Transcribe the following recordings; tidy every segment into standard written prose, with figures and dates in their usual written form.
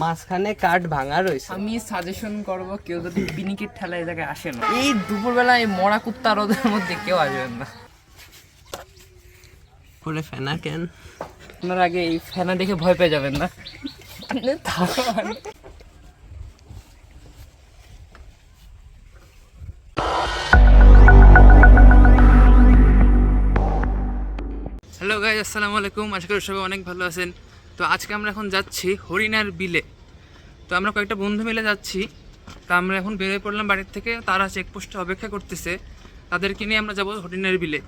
মাঝখানে কাঠ ভাঙা রয়েছে। আমি সাজেশন করব, কেউ যদি পিনিকের ঠেলা এই জায়গায় আসে না, এই দুপুরবেলা এই মরা কুত্তা রোদের মধ্যে কেউ আসবেন না। পরে ফেনা কেন? আপনার আগে এই ফেনা দেখে ভয় পেয়ে যাবেন না। হ্যালো গাইজ, আসসালামু আলাইকুম। আশা করি সবাই অনেক ভালো আছেন। তো আজকে আমরা এখন যাচ্ছি হরিণার বিলে। তো আমরা কয়েকটা বন্ধু মিলে যাচ্ছি। তো আমরা এখন বেরিয়ে পড়লাম বাড়ির থেকে, তারা চেকপোস্টে অপেক্ষা করতেছে, তাদেরকে নিয়ে আমরা যাবো হরিণার বিলে।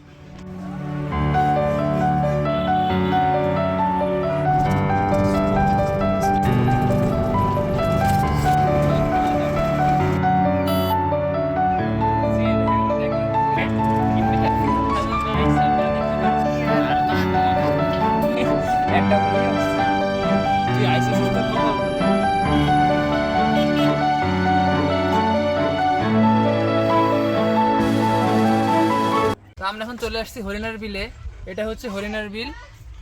আমরা এখন চলে আসছি হরিণার বিলে। এটা হচ্ছে হরিণার বিল।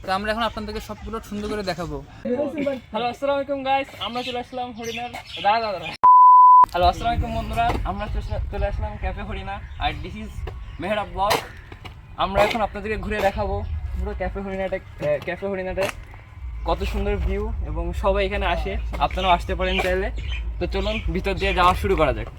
তো আমরা এখন আপনাদেরকে সবগুলো সুন্দর করে দেখাবো। হ্যালো, আসসালামু আলাইকুম গাইস, আমরা চলে আসলাম হরিণার দাদা। হ্যালো, আসসালামু আলাইকুম বন্ধুরা, আমরা চলে আসলাম ক্যাফে হরিণা, আর দিস ইজ মেহরা ব্লগ। আমরা এখন আপনাদেরকে ঘুরে দেখাবো পুরো ক্যাফে হরিণাটা কত সুন্দর ভিউ, এবং সবাই এখানে আসে, আপনারাও আসতে পারেন চাইলে। তো চলুন ভিতর দিয়ে যাওয়া শুরু করা যাক।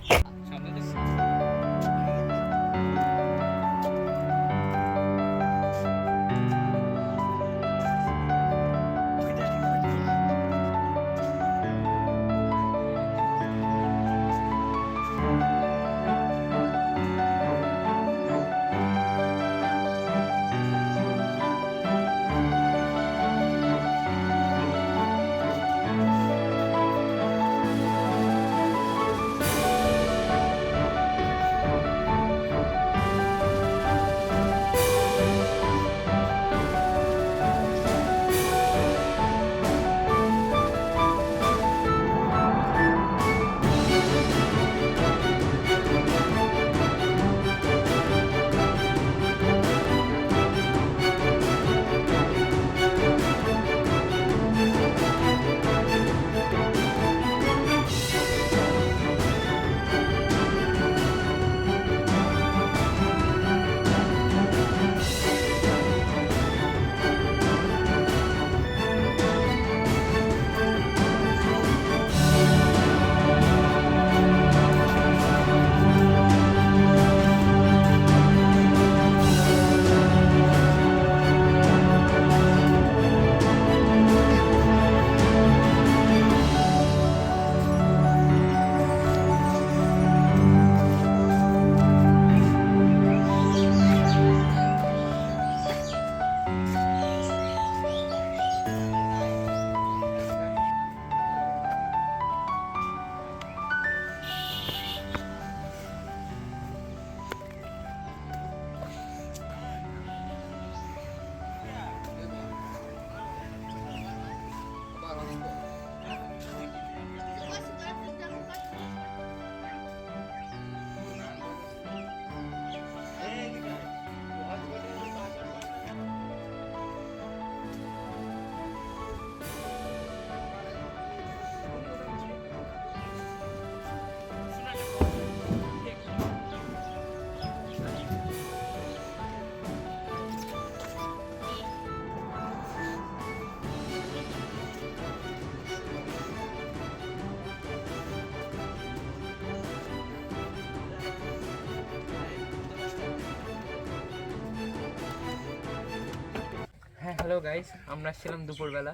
হ্যাঁ, হ্যালো গাইস, আমরা আসছিলাম দুপুরবেলা।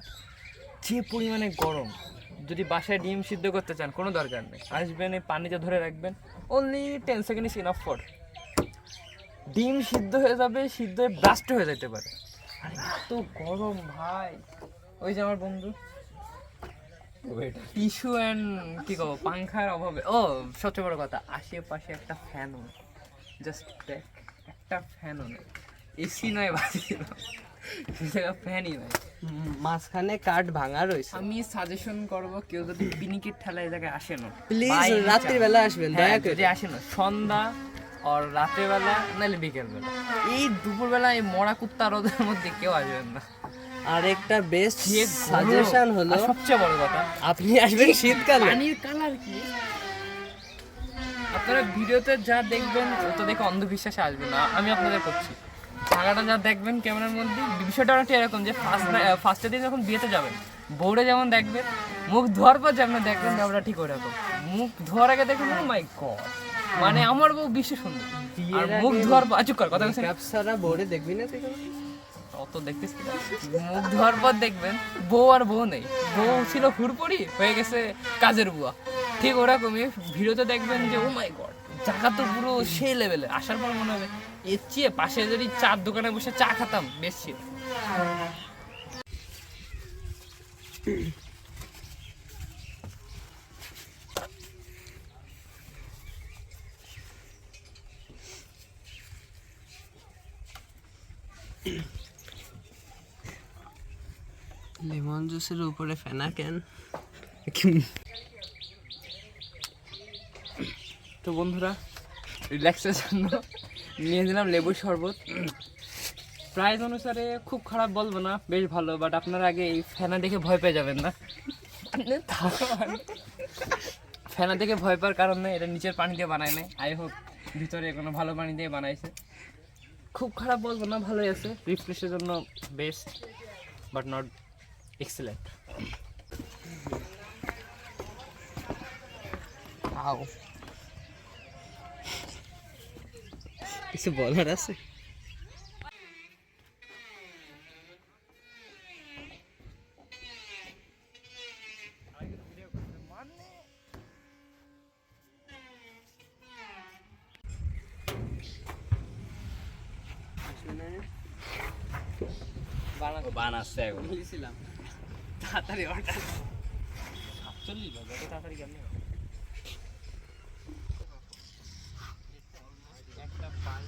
যে পরিমাণে গরম, যদি বাসায় ডিম সিদ্ধ করতে চান কোনো দরকার নেই, আসবেন এই পানিতে ধরে রাখবেন, only 10 second is enough for. ডিম সিদ্ধ হয়ে যাবে, সিদ্ধ হয়ে ব্লাস্ট হয়ে যেতে পারে। আর এত গরম ভাই, ওই যে আমার বন্ধু টিস্যু অ্যান্ড কি কব পাংখার অভাবে, ও সবচেয়ে বড় কথা, আশেপাশে একটা ফ্যানও, জাস্ট দেখ, একটা ফ্যানও নেই, এসি নয়, বাজি ফ্যানই নয়, মাঝখানে কাঠ ভাঙা রয়েছে। আমি সাজেশন করব, কেউ যদি পিনিকের ঠেলা এই জায়গায় আসে না, প্লিজ রাতের বেলা আসবেন, দয়া করে। যদি আসে না সন্ধ্যা আর রাতের বেলা, নাহলে বিকেল বেলা, এই দুপুরবেলা এই মরা কুত্তা রোদের মধ্যে কেউ আসবেন না। আর একটা বেস্ট যে সাজেশন হলো আর সবচেয়ে বড় কথা, আপনি আসবেন শীতকালে। পানির কালার কি আপনারা ভিডিওতে যা দেখবেন তো দেখে অন্ধবিশ্বাসে আসবে না, আমি আপনাদের করছি। জায়গাটা যা দেখবেন ক্যামেরার মধ্যে, বিষয়টা অনেকটা এরকম যে ফার্স্টের দিন যখন বিয়েতে যাবেন, বউরে যেমন দেখবেন, মুখ ধোয়ার পর যেমন দেখবেন ওটা ঠিক ওরকম। মুখ ধোয়ার আগে দেখবেন ও মাই গড, মানে আমার বউ বিশ্ব সুন্দর, আর মুখ ধোয়ার পর চুপ কর কথা বলছেন, ক্যাপসারা বোর্ডে দেখবি না তুই? অত দেখতেছি না। মুখ ধোয়ার পর দেখবেন বউ আর বউ নেই, বউ ছিল হুড়পড়ি হয়ে গেছে কাজের বুয়া, ঠিক ওরকমই ভিডিওতে দেখবেন যে ও মাই গড জায়গা তো পুরো সেই লেভেলে। আসার পর মনে হবে এর চেয়ে পাশে যদি চার দোকানে বসে চা খেতাম বেশ ছিল। লেমন জুসের উপরে ফেনা কেন? তো বন্ধুরা, রিল্যাক্সের জন্য নিয়ে দিলাম লেবুর শরবত। প্রাইস অনুসারে খুব খারাপ বলবো না, বেশ ভালো, বাট আপনারা আগে এই ফেনা দেখে ভয় পেয়ে যাবেন না। ফেনা দেখে ভয় পাওয়ার কারণ নেই, এটা নিচের পানি দিয়ে বানায় নাই, আই হোপ ভিতরে কোনো ভালো পানি দিয়ে বানাইছে। খুব খারাপ বলবো না, ভালোই আছে, রিফ্রেশের জন্য বেস্ট বাট নট এক্সেলেন্ট। আও, কিছু বলার আছে? বানাচ্ছে এখন বলেছিলাম তাড়াতাড়ি অর্ডার 47 বাজে, এত তাড়াতাড়ি কেন? একটা পান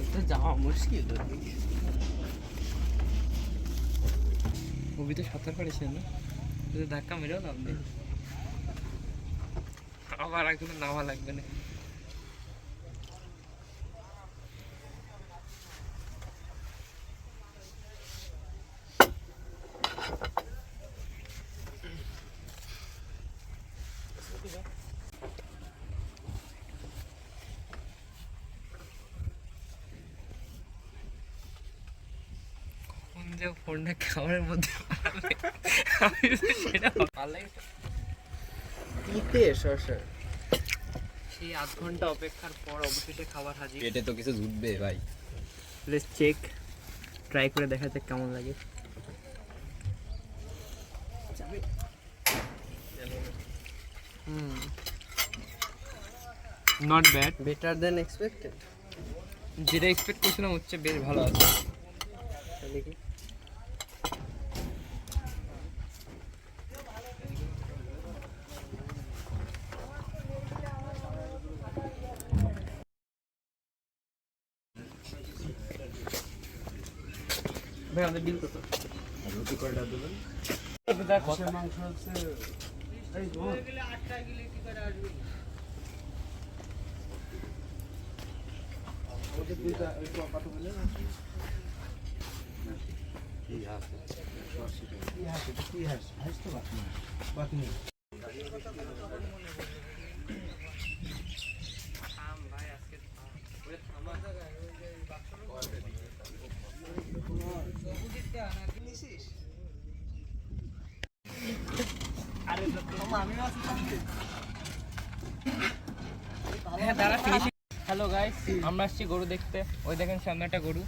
এটা যাওয়া মুশকিল। মুভি তো সাঁতার কাটিয়েছেন না, যদি ধাক্কা মেরেও লাভ নেই, আবার একদম নামা লাগবে না। যে ফোনটা খাবারের মধ্যে সেটা ভালো লাগে। তিতে শসা সেই আধ ঘন্টা অপেক্ষার পর অবশেষে খাবার হাজির। পেটে তো কিছু জুটবে ভাই। লেটস চেক, ট্রাই করে দেখা যাক কেমন লাগে। Not bad, better then expected. যেটা এক্সপেক্ট করছিলাম হচ্ছে বেশ ভালো আছে। দেখি ভাই আমাদের বিল কত? রুটি কয়টা দেবেন? মাংস হচ্ছে এই ধর 8টা গিলে কি করে আসবে? ওকে দুইটা একটু পাঠা বলে না কি আছে? কি হাস হাস তো বাকি নেই। ভাই আজকে ওরে থামা হ্যালো গাইস, আমরা আসছি গরু দেখতে। ওই দেখেন সামনে একটা গরু,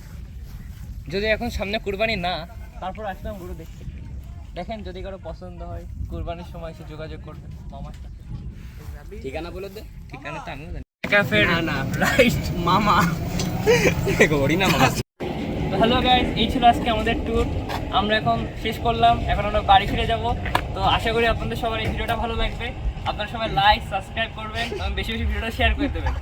যদি এখন সামনে কুরবানি না, তারপর আসলাম গরু দেখতে। দেখেন যদি কারো পছন্দ হয় কুরবানির সময় এসে যোগাযোগ করবে মামার সাথে। ঠিকানা বলে দে। ঠিকানা তো আমিও জানি। ক্যাফে না রাইট মামা গড়ি না মামা। হ্যালো গাইস, এই ছিল আজকে আমাদের ট্যুর। আমরা এখন শেষ করলাম, এখন আমরা বাড়ি ফিরে যাব। তো আশা করি আপনাদের সবার এই ভিডিওটা ভালো লাগবে। আপনারা সবাই লাইক সাবস্ক্রাইব করবেন এবং বেশি বেশি ভিডিওটা শেয়ার করে দেবেন।